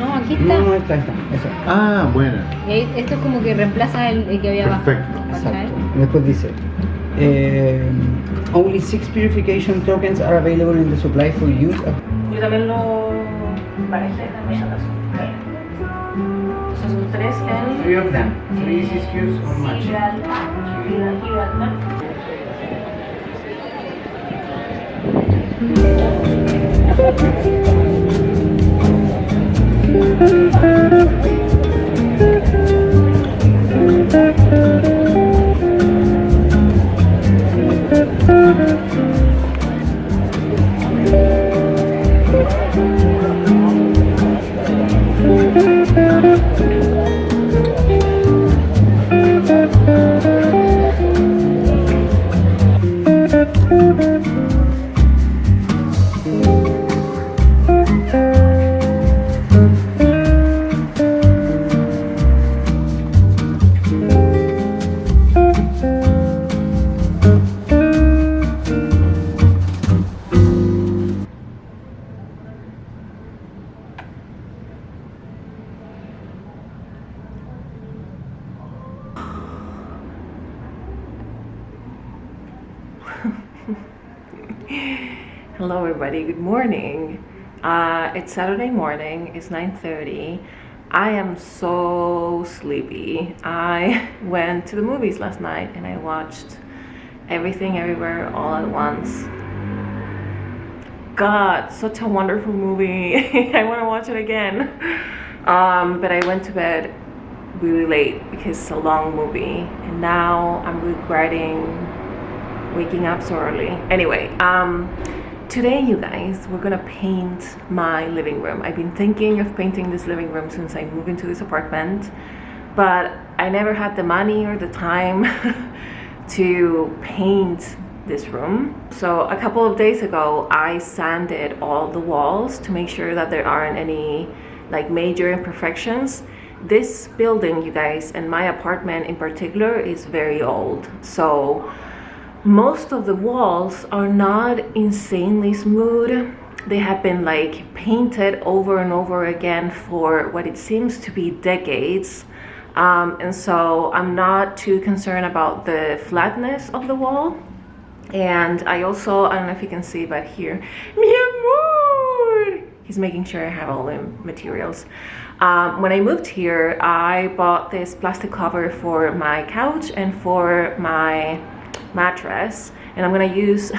No, aquí está. No, está, eso. Ah, bueno. Y esto es como que reemplaza el que había abajo. Perfecto. ¿cachai? Exacto. Después dice, only 6 purification tokens are available in the supply for use. Yo también lo barajé también. Esos son 3 en 3 of them. 3 issues or much. Giralda. Hello everybody, good morning. It's Saturday morning, it's 9:30. I am so sleepy. I went to the movies last night and I watched Everything Everywhere All at Once. God, such a wonderful movie. I want to watch it again. But I went to bed really late because it's a long movie and now I'm regretting waking up so early. Anyway, today, you guys, we're gonna paint my living room. I've been thinking of painting this living room since I moved into this apartment, but I never had the money or the time to paint this room. So a couple of days ago, I sanded all the walls to make sure that there aren't any like major imperfections. This building, you guys, and my apartment in particular is very old. So most of the walls are not insanely smooth. They have been like painted over and over again for what it seems to be decades. And so I'm not too concerned about the flatness of the wall. And I also, I don't know if you can see, but here, mi amor! He's making sure I have all the materials. When I moved here, I bought this plastic cover for my couch and for my mattress, and I'm gonna use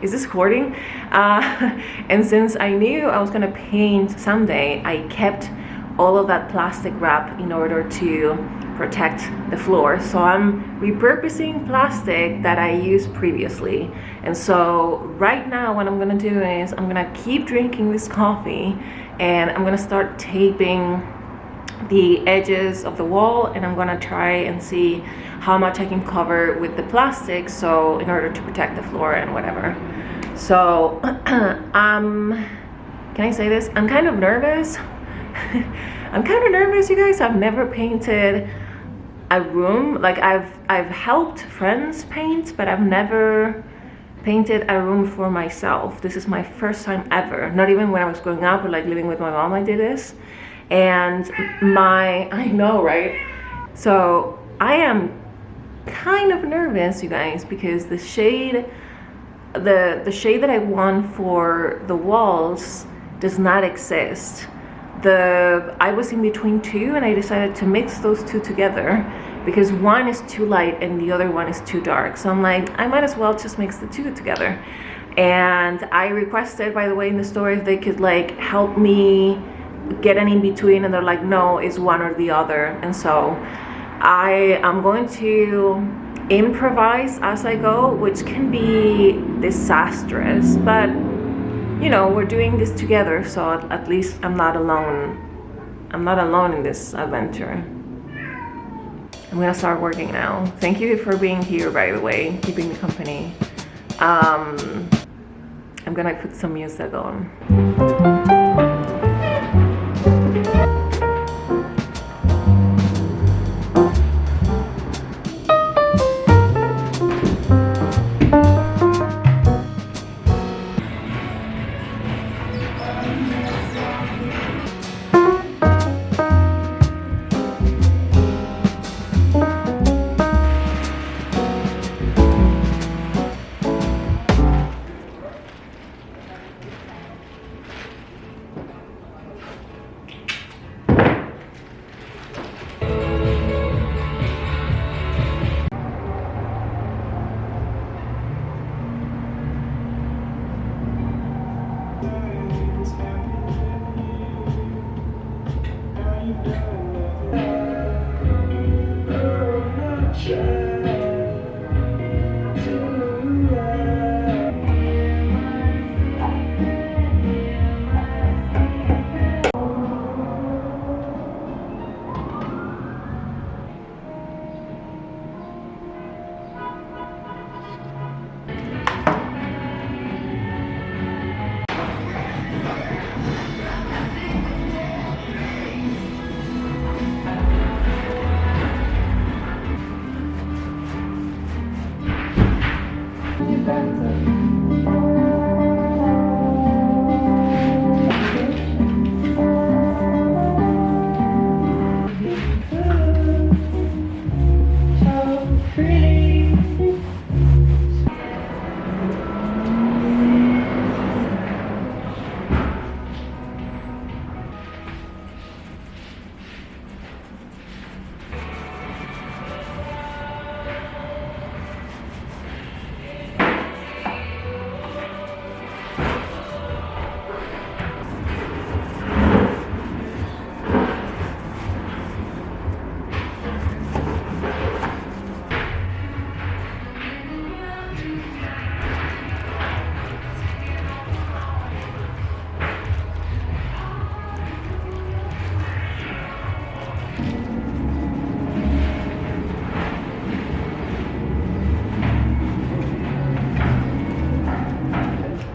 is this hoarding? And since I knew I was gonna paint someday, I kept all of that plastic wrap in order to protect the floor. So I'm repurposing plastic that I used previously. And so right now what I'm gonna do is I'm gonna keep drinking this coffee and I'm gonna start taping the edges of the wall, and I'm gonna try and see how much I can cover with the plastic, so in order to protect the floor and whatever. So can I say this? I'm kind of nervous. I'm kind of nervous, you guys. I've never painted a room. Like I've helped friends paint, but I've never painted a room for myself. This is my first time ever. Not even when I was growing up or like living with my mom I did this. And I know, right? So I am kind of nervous, you guys, because the shade that I want for the walls does not exist. I was in between two and I decided to mix those two together because one is too light and the other one is too dark. So I'm like, I might as well just mix the two together. And I requested, by the way, in the store if they could like help me get an in between, and they're like, no, it's one or the other. And so I am going to improvise as I go, which can be disastrous, but you know, we're doing this together, so at least I'm not alone in this adventure. I'm gonna start working now. Thank you for being here, by the way, keeping me company. I'm gonna put some music on.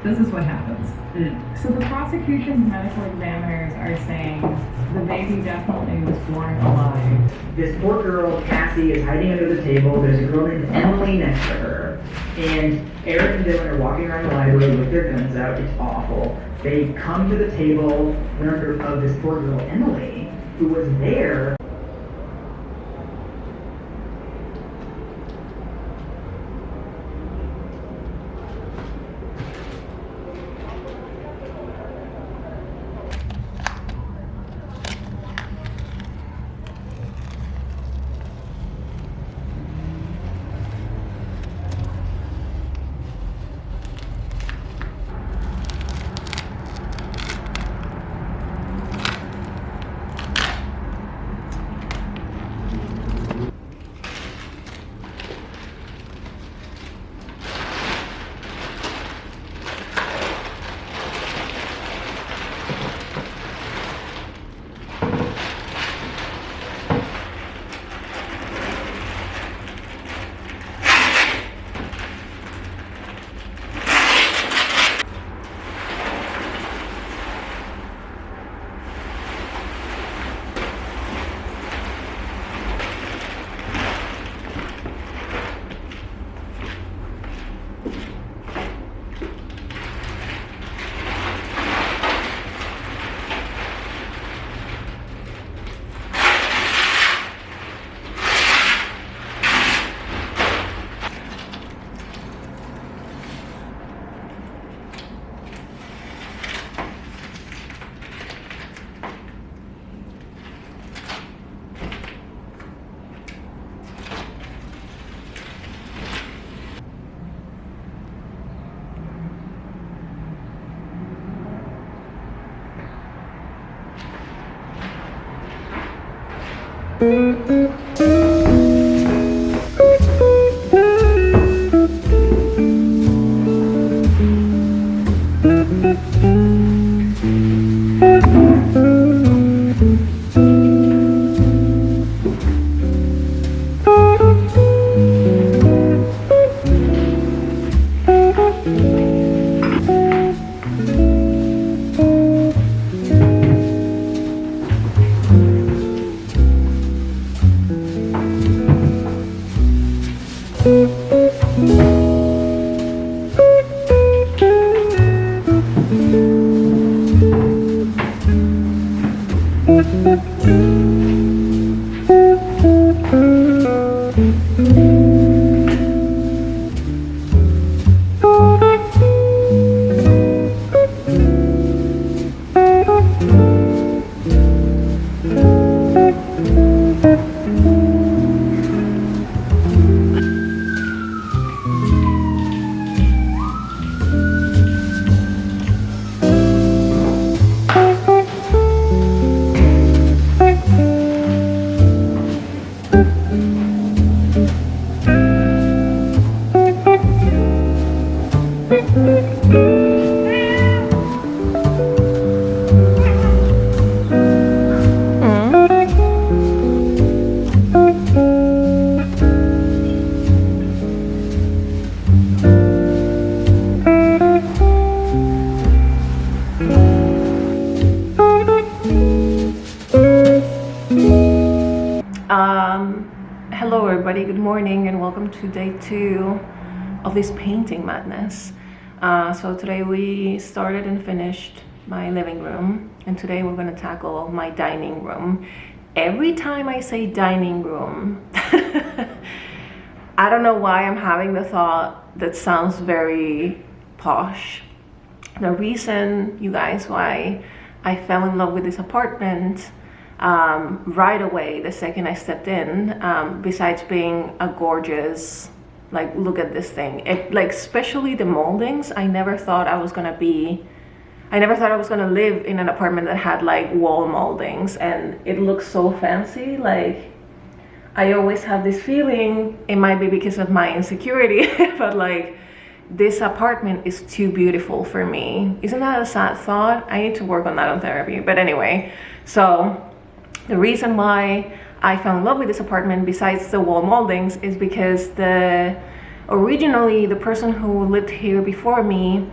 This is what happens. So the prosecution's medical examiners are saying the baby definitely was born alive. This poor girl, Cassie, is hiding under the table. There's a girl named Emily next to her. And Eric and Dylan are walking around the library with their guns out. It's awful. They come to the table, learn of this poor girl, Emily, who was there. Hello everybody, good morning and welcome to day 2 of this painting madness. So today we started and finished my living room, and today we're going to tackle my dining room. Every time I say dining room, I don't know why I'm having the thought that sounds very posh. The reason, you guys, why I fell in love with this apartment right away the second I stepped in, besides being a gorgeous, like, look at this thing, like, especially the moldings. I never thought I was gonna live in an apartment that had like wall moldings, and it looks so fancy. Like, I always have this feeling, it might be because of my insecurity, but like, this apartment is too beautiful for me. Isn't that a sad thought? I need to work on that on therapy. But anyway, so the reason why I fell in love with this apartment, besides the wall moldings, is because originally the person who lived here before me,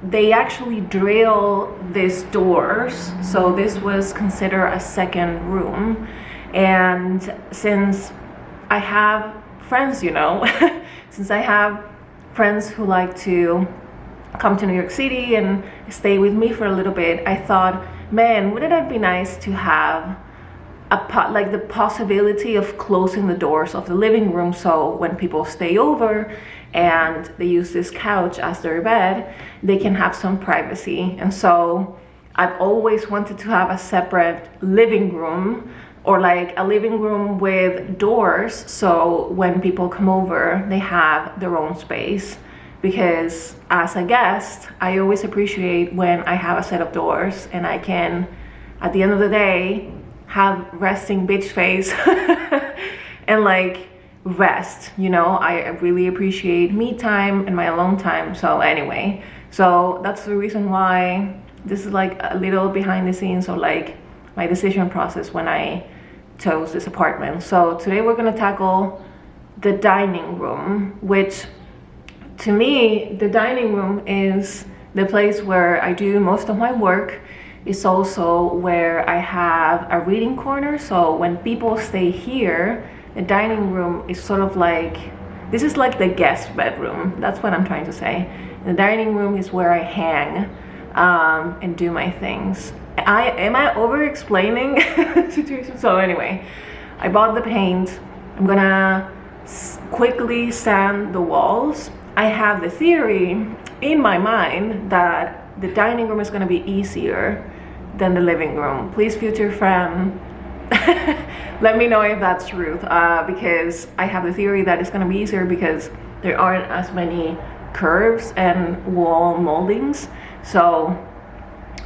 they actually drill these doors. So this was considered a second room. And since I have friends, you know, since I have friends who like to come to New York City and stay with me for a little bit, I thought, man, wouldn't it be nice to have like the possibility of closing the doors of the living room, so when people stay over and they use this couch as their bed, they can have some privacy. And so I've always wanted to have a separate living room, or like a living room with doors, so when people come over, they have their own space. Because as a guest, I always appreciate when I have a set of doors and I can, at the end of the day, have resting bitch face and like rest, you know. I really appreciate me time and my alone time. So anyway, so that's the reason why this is like a little behind the scenes of like my decision process when I chose this apartment. So today we're gonna tackle the dining room, which to me, the dining room is the place where I do most of my work. It's also where I have a reading corner. So when people stay here, the dining room is sort of like, this is like the guest bedroom. That's what I'm trying to say. The dining room is where I hang and do my things. Am I over explaining the situation? So anyway, I bought the paint. I'm gonna quickly sand the walls. I have the theory in my mind that the dining room is gonna be easier than the living room. Please, future friend, let me know if that's truth, because I have the theory that it's gonna be easier because there aren't as many curves and wall moldings. So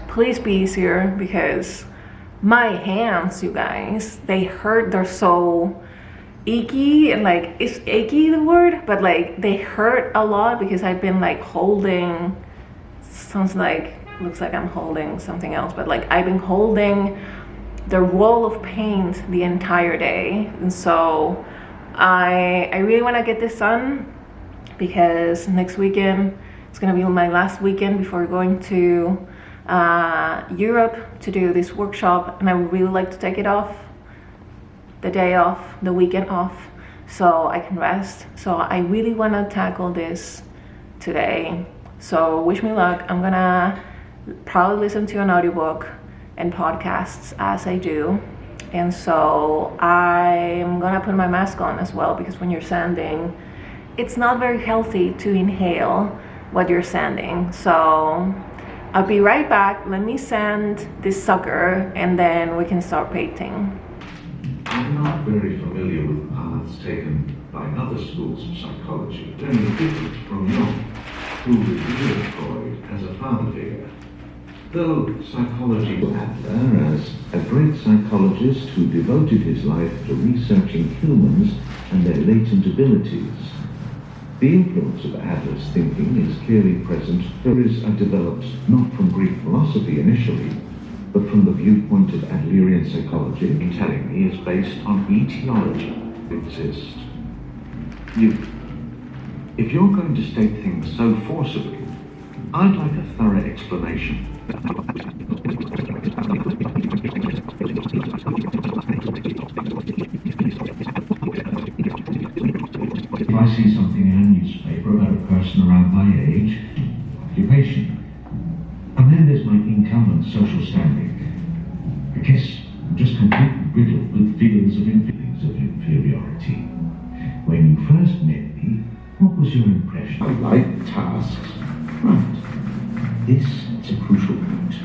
please be easier, because my hands, you guys, they hurt. They're so icky, and like, is achy the word? But like, they hurt a lot because I've been like holding, sounds like, looks like I'm holding something else, but like I've been holding the roll of paint the entire day. And so I really want to get this done, because next weekend it's gonna be my last weekend before going to Europe to do this workshop, and I would really like to take it off, the day off, the weekend off, so I can rest. So I really want to tackle this today. So wish me luck. I'm gonna probably listen to an audiobook and podcasts as I do. And so I'm gonna put my mask on as well, because when you're sanding, it's not very healthy to inhale what you're sanding. So I'll be right back. Let me sand this sucker and then we can start painting. I'm not very familiar with paths taken by other schools of psychology, only different from Jung, who revered Freud as a father figure. Though psychology Adler as a great psychologist who devoted his life to researching humans and their latent abilities. The influence of Adler's thinking is clearly present. There is developed not from Greek philosophy initially, but from the viewpoint of Adlerian psychology. In telling me is based on etiology. Exist. If you're going to state things so forcibly, I'd like a thorough explanation. If I see something in a newspaper is your impression? I like tasks. Right. This is a crucial point.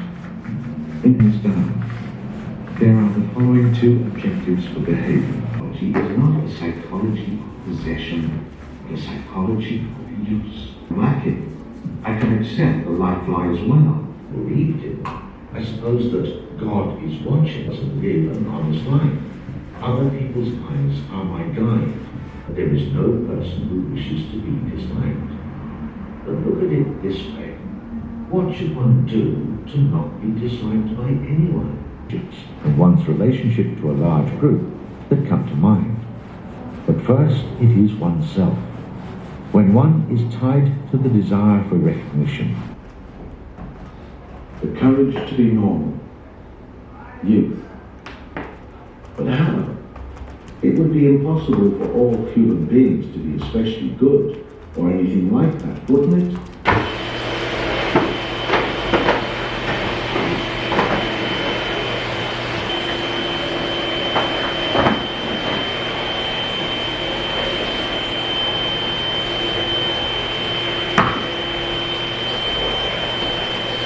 In this dialogue, there are the following two objectives for behavior. Psychology is not a psychology of possession, but a psychology of use. Lacking. I can accept the life lies well, believed in. I suppose that God is watching us and live an honest life. Other people's eyes are my guide. There is no person who wishes to be disliked. But look at it this way. What should one do to not be disliked by anyone? And one's relationship to a large group that come to mind. But first, it is oneself. When one is tied to the desire for recognition. The courage to be normal. Youth. But how? It would be impossible for all human beings to be especially good or anything like that, wouldn't it?